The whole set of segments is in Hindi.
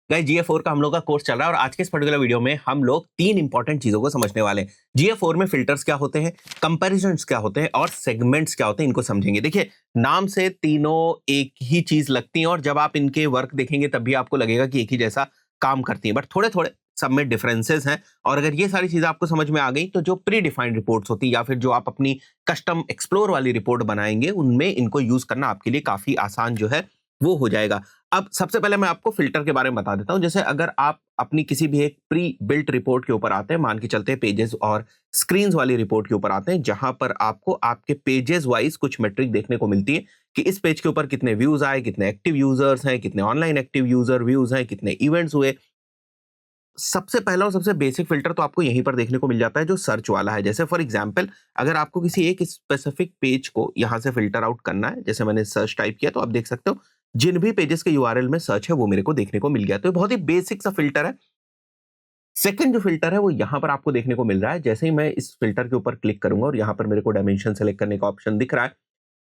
गाइस GA4 का हम लोग का कोर्स चल रहा है और आज के इस पर्टिकुलर वीडियो में हम लोग तीन इंपॉर्टेंट चीजों को समझने वाले हैं। GA4 में फिल्टर्स क्या होते हैं, कंपैरिजंस क्या होते हैं और सेगमेंट्स क्या होते हैं, इनको समझेंगे। देखिए, नाम से तीनों एक ही चीज लगती हैं और जब आप इनके वर्क देखेंगे तब भी आपको लगेगा कि एक ही जैसा काम करती हैं, बट थोड़े थोड़े सब में डिफरेंसेस हैं। और अगर ये सारी चीजें आपको समझ में आ गई तो जो प्री डिफाइंड रिपोर्ट्स होती है या फिर जो आप अपनी कस्टम एक्सप्लोर वाली रिपोर्ट बनाएंगे उनमें इनको यूज करना आपके लिए काफी आसान जो है वो हो जाएगा। अब सबसे पहले मैं आपको फिल्टर के बारे में बता देता हूं। जैसे अगर आप अपनी किसी भी एक प्री बिल्ट रिपोर्ट के ऊपर आते हैं, मान के चलते हैं पेजेस और स्क्रीन्स वाली रिपोर्ट के ऊपर आते हैं, जहां पर आपको आपके पेजेस वाइज कुछ मेट्रिक देखने को मिलती है कि इस पेज के ऊपर कितने व्यूज आए, कितने एक्टिव यूजर्स हैं, कितने ऑनलाइन एक्टिव यूजर व्यूज हैं, कितने इवेंट्स हुए। सबसे पहला और सबसे बेसिक फिल्टर तो आपको यहीं पर देखने को मिल जाता है जो सर्च वाला है। जैसे फॉर एग्जांपल, अगर आपको किसी एक स्पेसिफिक पेज को यहां से फिल्टर आउट करना है, जैसे मैंने सर्च टाइप किया तो आप देख सकते हो जिन भी पेजेस के यूआरएल में सर्च है वो मेरे को देखने को मिल गया। तो ये बहुत ही बेसिक सा फिल्टर है। सेकंड जो फिल्टर है वो यहां पर आपको देखने को मिल रहा है। जैसे ही मैं इस फिल्टर के ऊपर क्लिक करूंगा और यहां पर मेरे को डायमेंशन सेलेक्ट करने का ऑप्शन दिख रहा है,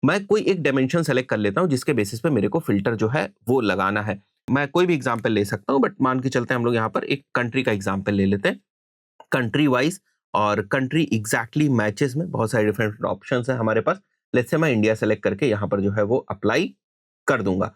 मैं कोई एक डायमेंशन सेलेक्ट कर लेता हूं जिसके बेसिस पे मेरे को फिल्टर जो है वो लगाना है। मैं कोई भी एग्जांपल ले सकता हूं, बट मान के चलते हैं हम लोग यहां पर एक कंट्री का एग्जांपल ले लेते हैं। कंट्री वाइज और कंट्री एग्जैक्टली मैचेस में बहुत सारे डिफरेंट ऑप्शंस हैं हमारे पास। लेट्स से मैं इंडिया सेलेक्ट करके यहाँ पर जो है वो अप्लाई कर दूंगा।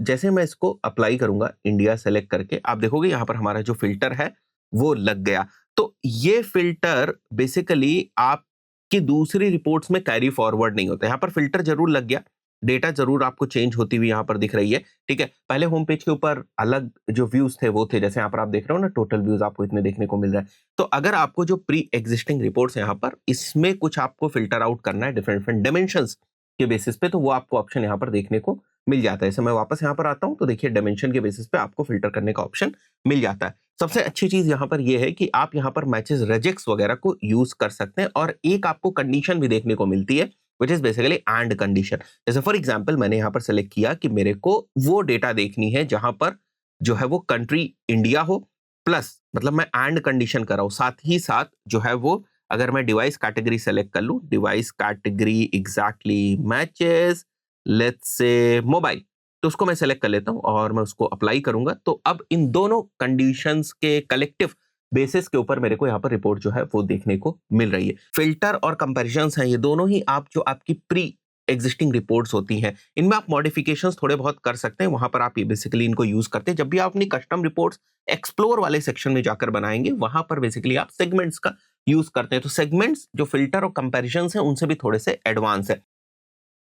जैसे मैं इसको अप्लाई करूंगा इंडिया सेलेक्ट करके, आप देखोगे यहाँ पर हमारा जो फिल्टर है वो लग गया। तो ये फिल्टर बेसिकली आपकी दूसरी रिपोर्ट्स में कैरी फॉरवर्ड नहीं होता। यहाँ पर फिल्टर जरूर लग गया, डेटा जरूर आपको चेंज होती हुई यहाँ पर दिख रही है। ठीक है, पहले होम पेज के ऊपर अलग जो व्यूज थे वो थे, जैसे यहाँ पर आप देख रहे हो ना, टोटल व्यूज आपको इतने देखने को मिल रहा है। तो अगर आपको जो प्री एग्जिस्टिंग रिपोर्ट्स यहाँ पर इसमें कुछ आपको फिल्टर आउट करना है डिफरेंट डिफरेंट डायमेंशंस के बेसिस पे, तो वो आपको ऑप्शन यहाँ पर देखने को मिल जाता है। जैसे मैं वापस यहाँ पर आता हूँ तो देखिए डायमेंशन के बेसिस पे आपको फिल्टर करने का ऑप्शन मिल जाता है। सबसे अच्छी चीज यहाँ पर यह है कि आप यहाँ पर मैचेस रेजेक्ट्स वगैरह को यूज कर सकते हैं और एक आपको कंडीशन भी देखने को मिलती है which is basically and condition. जैसे फॉर एग्जाम्पल मैंने यहाँ पर सेलेक्ट किया कि मेरे को वो डेटा देखनी है जहां पर जो है वो कंट्री इंडिया हो, प्लस मतलब मैं एंड कंडीशन कर रहा हूं, साथ ही साथ जो है वो अगर मैं डिवाइस कैटेगरी सेलेक्ट कर लूं, device category exactly matches let's say mobile, तो उसको मैं सेलेक्ट कर लेता हूं और मैं उसको अप्लाई करूंगा। तो अब इन दोनों कंडीशंस के कलेक्टिव बेसिस के ऊपर मेरे को यहाँ पर रिपोर्ट जो है वो देखने को मिल रही है। फिल्टर और कंपैरिजंस हैं ये दोनों ही आप जो आपकी प्री एग्जिस्टिंग रिपोर्ट्स होती हैं, इनमें आप मॉडिफिकेशंस थोड़े बहुत कर सकते हैं। वहां पर आप ये बेसिकली इनको यूज करते हैं। जब भी आप अपनी कस्टम रिपोर्ट्स एक्सप्लोर वाले सेक्शन में जाकर बनाएंगे, वहां पर बेसिकली आप सेगमेंट्स का यूज करते हैं। तो सेगमेंट्स जो फिल्टर और कंपैरिजंस हैं उनसे भी थोड़े से एडवांस है।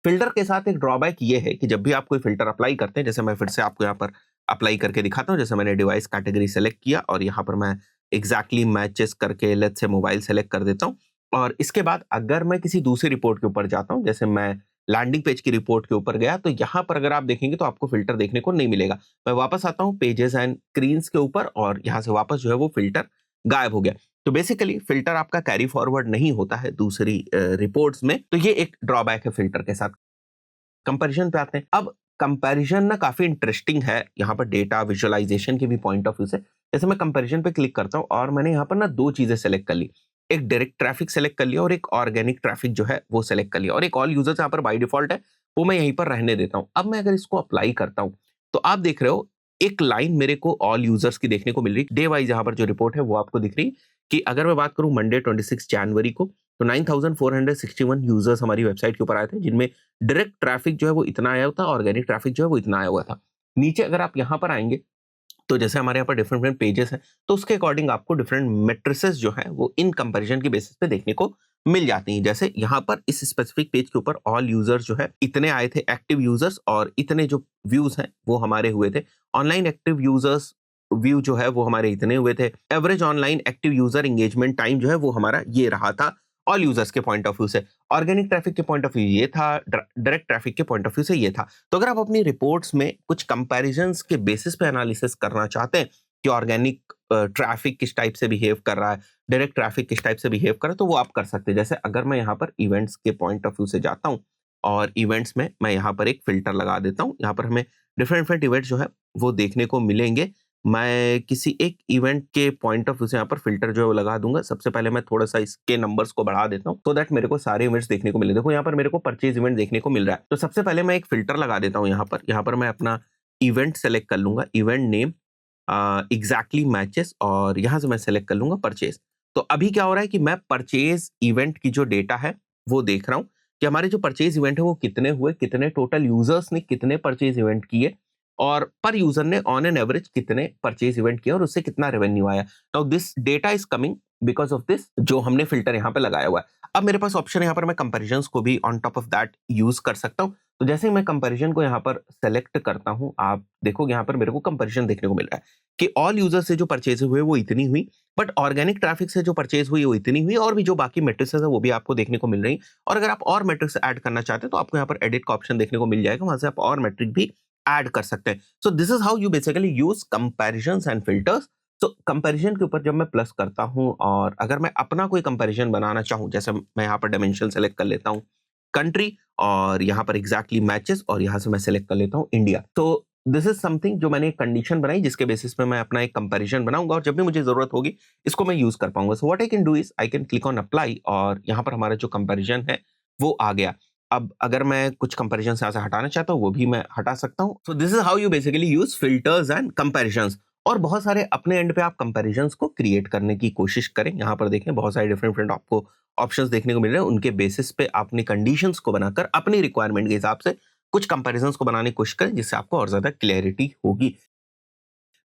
फिल्टर के साथ एक ड्रॉबैक ये है कि जब भी आप कोई फिल्टर अप्लाई करते हैं, जैसे मैं फिर से आपको यहाँ पर अप्लाई करके दिखाता हूँ। जैसे मैंने डिवाइस कैटेगरी सेलेक्ट किया और यहाँ पर मैं एग्जैक्टली मैचेस करके लेट्स से मोबाइल सेलेक्ट कर देता हूँ। और इसके बाद अगर मैं किसी दूसरी रिपोर्ट के ऊपर जाता हूँ, जैसे मैं लैंडिंग पेज की रिपोर्ट के ऊपर गया, तो यहाँ पर अगर आप देखेंगे तो आपको फिल्टर देखने को नहीं मिलेगा। मैं वापस आता हूँ पेजेस एंड स्क्रीन्स के ऊपर और यहाँ से वापस जो है वो फिल्टर गायब हो गया। तो बेसिकली फिल्टर आपका कैरी फॉरवर्ड नहीं होता है दूसरी रिपोर्ट्स में। तो ये एक ड्रॉबैक है फिल्टर के साथ। कंपैरिजन पे आते हैं। अब कंपैरिजन ना काफी इंटरेस्टिंग है यहाँ पर डेटा विजुअलाइजेशन के भी पॉइंट ऑफ व्यू से। जैसे मैं कंपैरिजन पे क्लिक करता हूँ और मैंने यहाँ पर ना दो चीजें सेलेक्ट कर ली, एक डायरेक्ट ट्रैफिक सेलेक्ट कर लिया और एक ऑर्गेनिक ट्रैफिक जो है वो सेलेक्ट कर लिया, और एक ऑल यूजर्स यहाँ पर बाय डिफॉल्ट है वो मैं यहीं पर रहने देता हूँ। अब मैं अगर इसको अप्लाई करता हूँ तो आप देख रहे हो एक लाइन मेरे को ऑल यूजर्स की देखने को मिल रही, डे वाइज यहाँ पर जो रिपोर्ट है वो आपको दिख रही कि अगर मैं बात करूं मंडे 26 जनवरी को, तो 9461 यूजर्स हमारी वेबसाइट के ऊपर आए थे, जिनमें डायरेक्ट ट्रैफिक जो है वो इतना आया था, ऑर्गेनिक ट्रैफिक जो है वो इतना आया हुआ था। नीचे अगर आप यहाँ पर आएंगे तो जैसे हमारे यहाँ पर डिफरेंट डिफरेंट पेजेस हैं, तो उसके अकॉर्डिंग आपको डिफरेंट मेट्रिसेस जो है वो इन कंपैरिजन के बेसिस पे देखने को मिल जाती हैं। जैसे यहाँ पर इस स्पेसिफिक पेज के ऊपर ऑल यूजर्स जो है इतने आए थे एक्टिव यूजर्स, और इतने जो व्यूज हैं वो हमारे हुए थे। ऑनलाइन एक्टिव यूजर्स व्यू जो है वो हमारे इतने हुए थे। Average online active user engagement time जो है वो हमारा ये रहा था ऑल यूजर्स के पॉइंट ऑफ व्यू से। ऑर्गेनिक ट्रैफिक के पॉइंट ऑफ व्यू ये था, डायरेक्ट ट्रैफिक के पॉइंट ऑफ व्यू से ये था। तो अगर आप अपनी रिपोर्ट्स में कुछ कंपैरिजंस के बेसिस पे एनालिसिस करना चाहते हैं कि ऑर्गेनिक ट्रैफिक किस टाइप से बिहेव कर रहा है, डायरेक्ट ट्रैफिक किस टाइप से बिहेव कर रहा है, तो वो आप कर सकते हैं। जैसे अगर मैं यहाँ पर इवेंट्स के पॉइंट ऑफ व्यू से जाता हूँ और इवेंट्स में मैं यहाँ पर एक फिल्टर लगा देता हूँ, यहाँ पर हमें डिफरेंट डिफरेंट इवेंट जो है वो देखने को मिलेंगे। मैं किसी एक इवेंट के पॉइंट ऑफ व्यू से यहाँ पर फिल्टर जो है वो लगा दूंगा। सबसे पहले मैं थोड़ा सा इसके नंबर्स को बढ़ा देता हूँ, तो दैट मेरे को सारे इवेंट्स देखने को मिले। देखो यहाँ पर मेरे को परचेज इवेंट देखने को मिल रहा है। तो सबसे पहले मैं एक फिल्टर लगा देता हूँ यहाँ पर मैं अपना इवेंट सेलेक्ट कर लूंगा, इवेंट नेम, एग्जैक्टली मैचेस और यहाँ से मैं सेलेक्ट कर लूंगा परचेज। तो अभी क्या हो रहा है कि मैं परचेज इवेंट की जो डेटा है वो देख रहा हूँ कि हमारे जो परचेज इवेंट है वो कितने हुए, कितने टोटल यूजर्स ने कितने परचेज इवेंट किए और पर यूजर ने ऑन एन एवरेज कितने परचेज इवेंट किए और उससे कितना रेवेन्यू आया। Now this data is coming because of this जो हमने फिल्टर यहाँ पे लगाया हुआ है। अब मेरे पास ऑप्शन है यहाँ पर मैं कंपैरिजंस को भी on top of that use कर सकता हूँ। तो जैसे ही मैं कंपैरिजन को यहाँ पर सेलेक्ट करता हूँ, आप देखोगे यहाँ पर मेरे को कंपैरिजन देखने को मिल रहा है कि ऑल यूजर से जो परचेज हुए वो इतनी हुई, बट ऑर्गेनिक ट्रैफिक से जो परचेज हुई वो इतनी हुई, और भी जो बाकी मेट्रिक्स है वो भी आपको देखने को मिल रही। और अगर आप और मेट्रिक्स ऐड करना चाहते हैं तो आपको यहाँ पर एडिट का ऑप्शन देखने को मिल जाएगा, वहां से आप और मेट्रिक भी ऐड कर सकते हैं। So this is how you basically use comparisons and filters. तो कंपैरिजन के ऊपर जब मैं प्लस करता हूं और अगर मैं अपना कोई कंपैरिजन बनाना चाहूं, जैसे मैं यहाँ पर डायमेंशन सेलेक्ट कर लेता हूं कंट्री और यहाँ पर एग्जैक्टली मैचेस और यहाँ से मैं सेलेक्ट कर लेता हूँ इंडिया। तो दिस इज समथिंग जो मैंने एक कंडीशन बनाई जिसके बेसिस पे मैं अपना एक कंपैरिजन बनाऊंगा और जब भी मुझे जरूरत होगी इसको मैं यूज कर पाऊंगा। So what I can do is I can click on apply और यहाँ पर हमारा जो कंपैरिजन है वो आ गया। अब अगर मैं कुछ कंपैरिजन यहाँ से हटाना चाहता हूँ वो भी मैं हटा सकता हूँ। So this is how you basically use filters and comparisons. और बहुत सारे अपने एंड पे आप कंपैरिजंस को क्रिएट करने की कोशिश करें। यहाँ पर देखें बहुत सारे डिफरेंट डिफरेंट आपको ऑप्शंस देखने को मिल रहे हैं, उनके बेसिस पे आपने कंडीशंस को बनाकर अपनी रिक्वायरमेंट के हिसाब से कुछ कंपैरिजंस को बनाने की कोशिश करें जिससे आपको और ज्यादा क्लैरिटी होगी।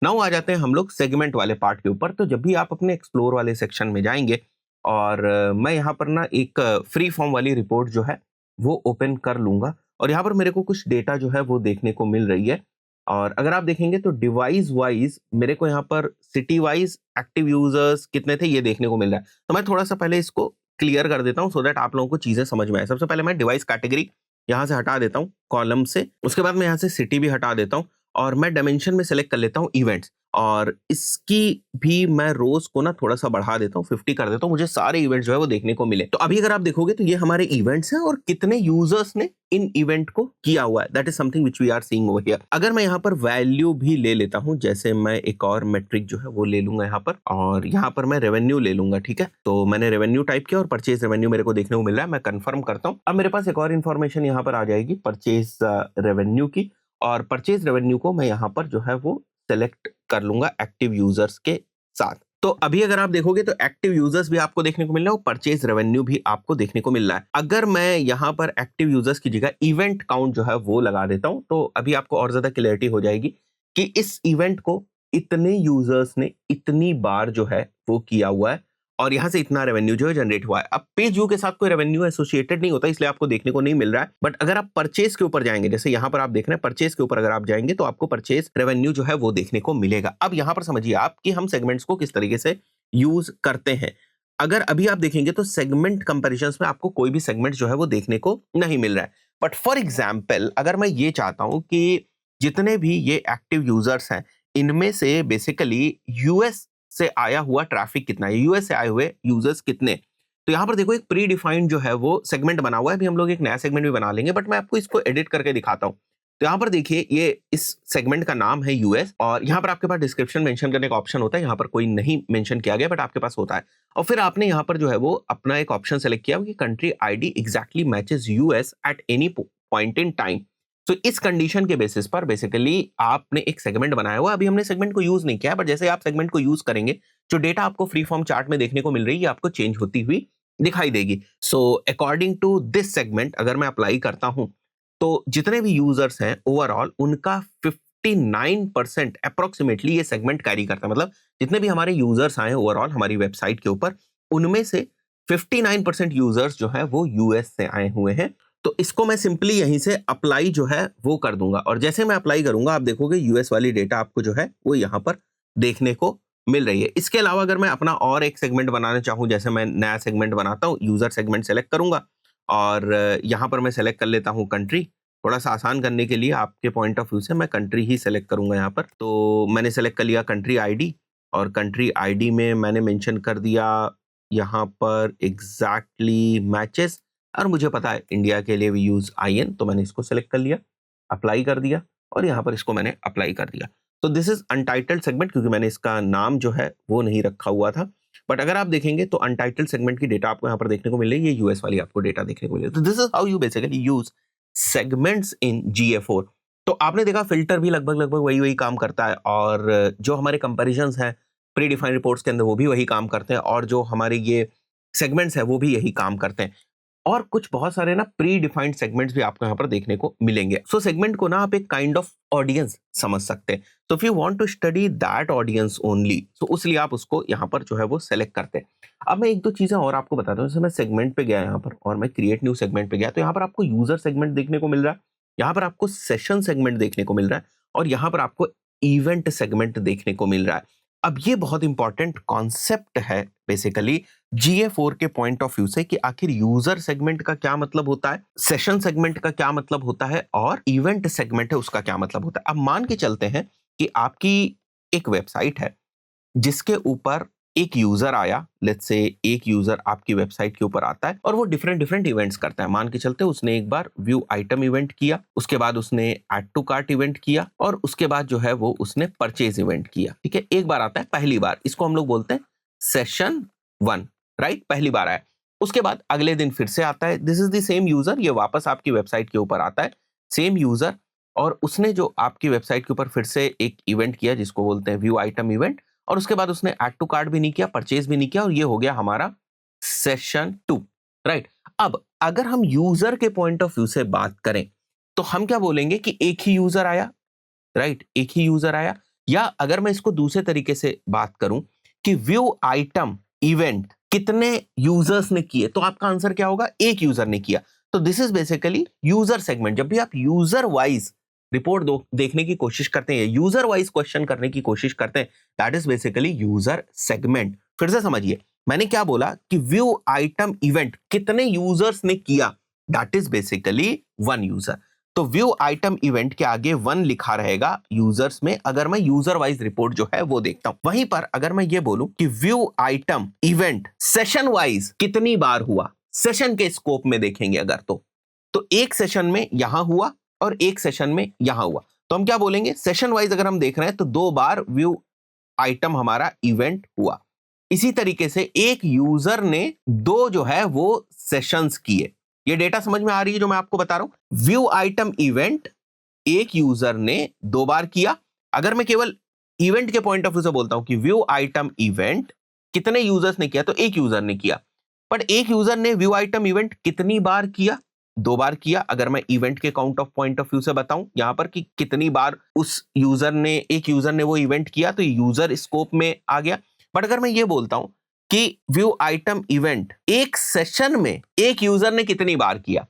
नाउ आ जाते हैं हम लोग सेगमेंट वाले पार्ट के ऊपर। तो जब भी आप अपने एक्सप्लोर वाले सेक्शन में जाएंगे और मैं यहाँ पर ना एक फ्री फॉर्म वाली रिपोर्ट जो है वो ओपन कर लूंगा और यहाँ पर मेरे को कुछ डेटा जो है वो देखने को मिल रही है। और अगर आप देखेंगे तो डिवाइस वाइज मेरे को यहाँ पर सिटी वाइज एक्टिव यूजर्स कितने थे ये देखने को मिल रहा है। तो मैं थोड़ा सा पहले इसको क्लियर कर देता हूँ सो दैट आप लोगों को चीजें समझ में आए। सबसे पहले मैं डिवाइस कैटेगरी यहाँ से हटा देता हूँ कॉलम से, उसके बाद मैं यहाँ से सिटी भी हटा देता हूँ और मैं डायमेंशन में सेलेक्ट कर लेता हूँ इवेंट्स और इसकी भी मैं रोज को ना थोड़ा सा बढ़ा देता हूँ, 50 कर देता हूँ, मुझे सारे इवेंट्स जो है वो देखने को मिले। तो अभी अगर आप देखोगे तो ये हमारे इवेंट्स हैं और कितने यूजर्स ने इन इवेंट को किया हुआ है, that is something which we are seeing over here. अगर मैं यहाँ पर वैल्यू भी ले लेता हूँ, जैसे मैं एक और मेट्रिक जो है वो ले लूंगा यहाँ पर और यहाँ पर मैं रेवेन्यू ले लूंगा, ठीक है। तो मैंने रेवेन्यू टाइप किया और परचेज रेवेन्यू मेरे को देखने को मिल रहा है, मैं कंफर्म करता हूँ। अब मेरे पास एक और इन्फॉर्मेशन यहाँ पर आ जाएगी परचेज रेवेन्यू की और परचेज रेवेन्यू को मैं यहाँ पर जो है वो सेलेक्ट कर लूंगा एक्टिव यूजर्स के साथ। तो अभी अगर आप देखोगे तो एक्टिव यूजर्स भी आपको देखने को मिल रहा है और परचेज रेवेन्यू भी आपको देखने को मिल रहा है। अगर मैं यहाँ पर एक्टिव यूजर्स की जगह इवेंट काउंट जो है वो लगा देता हूं तो अभी आपको और ज्यादा क्लैरिटी हो जाएगी कि इस इवेंट को इतने यूजर्स ने इतनी बार जो है वो किया हुआ है और यहाँ से इतना रेवेन्यू जो है जनरेट हुआ है। अब पेज व्यू के साथ कोई रेवेन्यू एसोसिएटेड नहीं होता इसलिए आपको देखने को नहीं मिल रहा है, बट अगर आप परचेज के ऊपर जाएंगे, जैसे यहाँ पर आप देख रहे हैं परचेज के ऊपर अगर आप जाएंगे तो आपको परचेज रेवेन्यू जो है वो देखने को मिलेगा। अब यहाँ पर समझिए आप कि हम सेगमेंट्स को किस तरीके से यूज करते हैं। अगर अभी आप देखेंगे तो सेगमेंट कंपेरिजन में आपको कोई भी सेगमेंट जो है वो देखने को नहीं मिल रहा है, बट फॉर एग्जाम्पल अगर मैं ये चाहता हूं कि जितने भी ये एक्टिव यूजर्स हैं इनमें से बेसिकली यूएस से आया हुआ ट्रैफिक कितना है, यूएस से आए हुए यूजर्स कितने, तो यहाँ पर देखो एक प्री डिफाइंड जो है वो सेगमेंट बना हुआ है। अभी हम लोग एक नया सेगमेंट भी बना लेंगे, बट मैं आपको इसको एडिट करके दिखाता हूँ। तो यहाँ पर देखिए ये इस सेगमेंट का नाम है यूएस और यहाँ पर आपके पास डिस्क्रिप्शन मेंशन करने का ऑप्शन होता है, यहाँ पर कोई नहीं मेंशन किया गया बट आपके पास होता है। और फिर आपने यहाँ पर जो है वो अपना एक ऑप्शन सेलेक्ट किया कि country ID exactly matches US at any point in time. तो इस कंडीशन के बेसिस पर बेसिकली आपने एक सेगमेंट बनाया हुआ। अभी हमने सेगमेंट को यूज नहीं किया, बट जैसे आप सेगमेंट को यूज करेंगे जो डेटा आपको फ्री फॉर्म चार्ट में देखने को मिल रही है आपको चेंज होती हुई दिखाई देगी। So according to this segment अगर मैं अप्लाई करता हूं तो जितने भी यूजर्स हैं ओवरऑल उनका 59% अप्रोक्सीमेटली ये सेगमेंट कैरी करता है। मतलब जितने भी हमारे यूजर्स आए ओवरऑल हमारी वेबसाइट के ऊपर उनमें से 59% यूजर्स जो है वो यूएस से आए हुए हैं। तो इसको मैं सिंपली यहीं से अप्लाई जो है वो कर दूंगा और जैसे मैं अप्लाई करूंगा आप देखोगे यूएस वाली डेटा आपको जो है वो यहाँ पर देखने को मिल रही है। इसके अलावा अगर मैं अपना और एक सेगमेंट बनाना चाहूं, जैसे मैं नया सेगमेंट बनाता हूं, यूजर सेगमेंट सेलेक्ट करूंगा और यहाँ पर मैं सेलेक्ट कर लेता हूँ कंट्री। थोड़ा सा आसान करने के लिए आपके पॉइंट ऑफ व्यू से मैं कंट्री ही सेलेक्ट करूंगा यहाँ पर। तो मैंने सेलेक्ट कर लिया कंट्री आईडी और कंट्री आईडी में मैंने मेंशन कर दिया यहाँ पर एग्जैक्टली मैचेस और मुझे पता है इंडिया के लिए वी यूज IN, तो मैंने इसको सेलेक्ट कर लिया, अप्लाई कर दिया और यहाँ पर इसको मैंने अप्लाई कर दिया। तो दिस इज अनटाइटल्ड सेगमेंट क्योंकि मैंने इसका नाम जो है वो नहीं रखा हुआ था, बट अगर आप देखेंगे तो अनटाइटल्ड सेगमेंट की डेटा आपको यहाँ पर देखने को मिल रही है, ये यूएस वाली आपको डेटा देखने को मिल रही है। तो this is how you basically use segments in GA4। तो आपने देखा फिल्टर भी लगभग लगभग वही वही काम करता है, और जो हमारे कंपैरिजंस हैं प्री डिफाइंड रिपोर्ट्स के अंदर वो भी वही काम करते हैं, और जो हमारे ये सेगमेंट्स है वो भी यही काम करते हैं, और कुछ बहुत सारे ना प्री डिफाइंड सेगमेंट्स भी आपको यहाँ पर देखने को मिलेंगे। सो सेगमेंट को ना आप एक काइंड ऑफ ऑडियंस समझ सकते हैं। तो if you want to study that audience only, so उसलिए आप उसको यहाँ पर जो है वो सेलेक्ट करते हैं। अब मैं एक दो चीजें और आपको बताता हूँ। जैसे मैं सेगमेंट पे गया यहाँ पर और मैं क्रिएट न्यू सेगमेंट पे गया, तो यहाँ पर आपको यूजर सेगमेंट देखने को मिल रहा है, यहाँ पर आपको सेशन सेगमेंट देखने को मिल रहा है, और यहाँ पर आपको इवेंट सेगमेंट देखने को मिल रहा है। अब ये बहुत इंपॉर्टेंट कॉन्सेप्ट है बेसिकली GA4 के पॉइंट ऑफ व्यू से, कि आखिर यूजर सेगमेंट का क्या मतलब होता है, सेशन सेगमेंट का क्या मतलब होता है, और इवेंट सेगमेंट है उसका क्या मतलब होता है। अब मान के चलते हैं कि आपकी एक वेबसाइट है जिसके ऊपर एक यूजर आया, लेट्स से एक यूजर आपकी वेबसाइट के ऊपर आता है और वो डिफरेंट डिफरेंट इवेंट्स करता है। मान के चलते उसने एक बार व्यू आइटम इवेंट किया, उसके बाद उसने ऐड टू कार्ट इवेंट किया, और उसके बाद जो है वो उसने परचेज इवेंट किया। ठीक है, एक बार आता है, पहली बार, इसको हम लोग बोलते हैं सेशन 1, राइट, पहली बार आया। उसके बाद अगले दिन फिर से आता है, this is the same user, ये वापस आपकी वेबसाइट के ऊपर आता है, सेम यूजर, और उसने जो आपकी वेबसाइट के ऊपर फिर से एक इवेंट किया जिसको बोलते हैं व्यू आइटम इवेंट, और उसके बाद उसने ऐड टू कार्ट भी नहीं किया, परचेज भी नहीं किया, और ये हो गया हमारा सेशन 2, राइट। अब अगर हम यूजर के पॉइंट ऑफ व्यू से बात करें तो हम क्या बोलेंगे कि एक ही यूजर आया, राइट, एक ही यूजर आया। या अगर मैं इसको दूसरे तरीके से बात करूं कि व्यू आइटम इवेंट कितने यूजर्स ने किए, तो आपका आंसर क्या होगा, एक यूजर ने किया। तो this is basically user segment. जब भी आप यूजर वाइज रिपोर्ट देखने की कोशिश करते हैं, यूजर वाइज क्वेश्चन करने की कोशिश करते हैं, that is basically user segment. फिर से समझिए, मैंने क्या बोला कि व्यू आइटम इवेंट कितने यूजर्स ने किया, दैट इज बेसिकली 1 यूजर। तो व्यू आइटम इवेंट के आगे 1 लिखा रहेगा यूजर्स में, अगर मैं यूजर वाइज रिपोर्ट जो है वो देखता हूं। वहीं पर अगर मैं ये बोलूं कि view item event session wise कितनी बार हुआ, सेशन के स्कोप में देखेंगे अगर, तो एक सेशन में यहां हुआ और एक सेशन में यहां हुआ, तो हम क्या बोलेंगे, सेशन वाइज अगर हम देख रहे हैं तो 2 बार व्यू आइटम हमारा इवेंट हुआ। इसी तरीके से एक यूजर ने 2 जो है वो सेशंस किए। ये डेटा समझ में आ रही है जो मैं आपको बता रहा हूं। व्यू आइटम इवेंट एक यूजर ने 2 बार किया। अगर मैं केवल इवेंट के पॉइंट ऑफ व्यू से बोलता हूं कि व्यू आइटम इवेंट कितने यूजर्स ने किया, तो एक यूजर ने किया। पर एक यूजर ने व्यू आइटम इवेंट कितनी बार किया, 2 बार किया। अगर मैं इवेंट के count of point of view से बताऊं यहां पर कि कितनी बार उस यूजर ने, एक यूजर ने वो इवेंट किया, तो यूजर स्कोप में आ गया। बट अगर मैं ये बोलता हूं कि व्यू आइटम इवेंट एक सेशन में एक यूजर ने कितनी बार किया,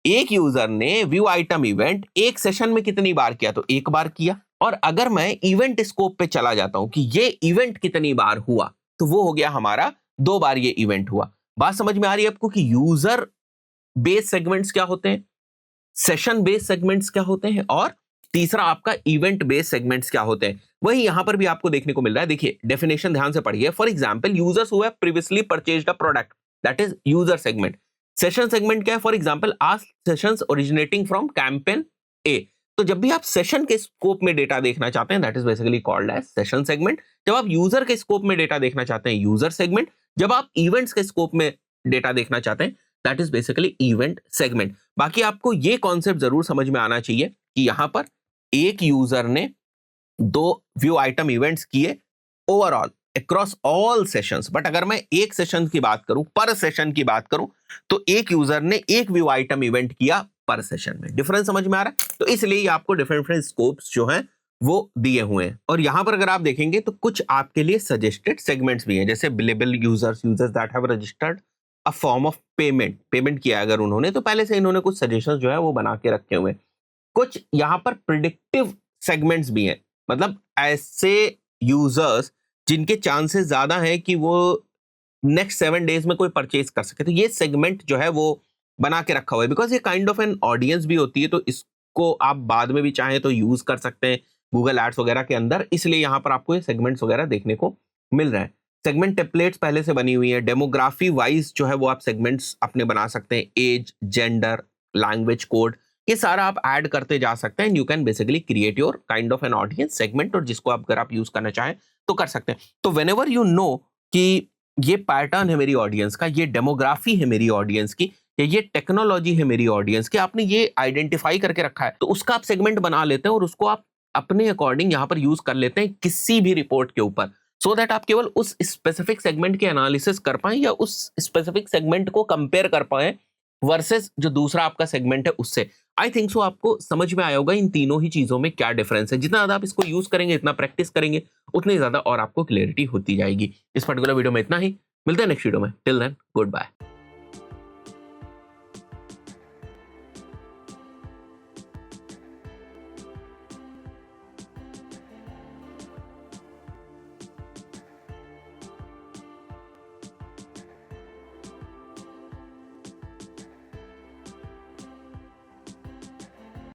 एक यूजर ने व्यू आइटम इवेंट एक सेशन में कितनी बार किया, तो एक बार किया। और अगर मैं इवेंट स्कोप पे चला जाता हूं कि ये इवेंट कितनी बार हुआ, तो वो हो गया हमारा 2 बार ये इवेंट हुआ। बात समझ में आ रही है आपको कि यूजर बेस्ड सेगमेंट्स क्या होते हैं, सेशन बेस्ड सेगमेंट्स क्या होते हैं, और तीसरा आपका इवेंट बेस्ड सेगमेंट्स क्या होते हैं। वही यहां पर भी आपको देखने को मिल रहा है। देखिए डेफिनेशन ध्यान से पढ़िए। For example, users who have previously purchased a product, that is user segment. Session segment क्या है, for example ask sessions originating from campaign A. तो जब भी आप सेशन के स्कोप में डेटा देखना चाहते हैं, that is basically called as session segment. जब आप यूजर के स्कोप में डेटा देखना चाहते हैं, यूजर सेगमेंट। जब आप इवेंट्स के स्कोप में डेटा देखना चाहते हैं, that is basically event segment. बाकी आपको ये कॉन्सेप्ट जरूर समझ में आना चाहिए कि यहां पर एक यूजर ने 2 व्यू आइटम इवेंट्स किए overall across all sessions. But अगर मैं एक सेशन की बात करूं, पर सेशन की बात करूं, तो एक यूजर ने एक व्यू आइटम इवेंट किया पर सेशन में। डिफरेंस समझ में आ रहा है? तो इसलिए आपको डिफरेंट डिफरेंट स्कोप्स जो हैं वो दिए हुए हैं। और यहां पर अगर आप देखेंगे तो कुछ आपके लिए सजेस्टेड सेगमेंट्स भी हैं, जैसे billable users that have registered a form of payment किया अगर उन्होंने, तो पहले से इन्होंने कुछ सजेशंस जो है वो बना के रखे हुए हैं। कुछ यहां पर प्रिडिक्टिव सेगमेंट्स भी हैं, मतलब ऐसे यूजर्स जिनके चांसेस ज्यादा हैं कि वो नेक्स्ट 7 डेज में कोई परचेज कर सके, तो ये सेगमेंट जो है वो बना के रखा हुआ है। बिकॉज ये काइंड ऑफ एन ऑडियंस भी होती है, तो इसको आप बाद में भी चाहें तो यूज कर सकते हैं गूगल एड्स वगैरह के अंदर। इसलिए यहां पर आपको ये सेगमेंट्स वगैरह देखने को मिल रहे हैं। सेगमेंट टेम्पलेट्स पहले से बनी हुई है। डेमोग्राफी वाइज जो है वो आप सेगमेंट्स अपने बना सकते हैं, एज, जेंडर, लैंग्वेज, कोड, ये सारा आप ऐड करते जा सकते हैं। You can basically create your kind of an audience segment, और जिसको अगर आप यूज करना चाहें तो कर सकते हैं। तो व्हेनेवर यू नो कि ये पैटर्न है मेरी ऑडियंस का, ये डेमोग्राफी है मेरी ऑडियंस की, या ये टेक्नोलॉजी है मेरी ऑडियंस कि आपने ये आइडेंटिफाई करके रखा है, तो उसका आप सेगमेंट बना लेते हैं और उसको आप अपने अकॉर्डिंग यहाँ पर यूज कर लेते हैं किसी भी रिपोर्ट के ऊपर, सो दैट आप केवल उस स्पेसिफिक सेगमेंट के एनालिसिस कर पाएं या उस स्पेसिफिक सेगमेंट को कंपेयर कर पाएं वर्सेस जो दूसरा आपका सेगमेंट है उससे। आई थिंक सो आपको समझ में आया होगा इन तीनों ही चीजों में क्या डिफरेंस है। जितना ज्यादा आप इसको यूज करेंगे, इतना प्रैक्टिस करेंगे, उतनी ज्यादा और आपको क्लियरिटी होती जाएगी। इस पर्टिकुलर वीडियो में इतना ही, मिलते हैं नेक्स्ट वीडियो में। Till then, good bye.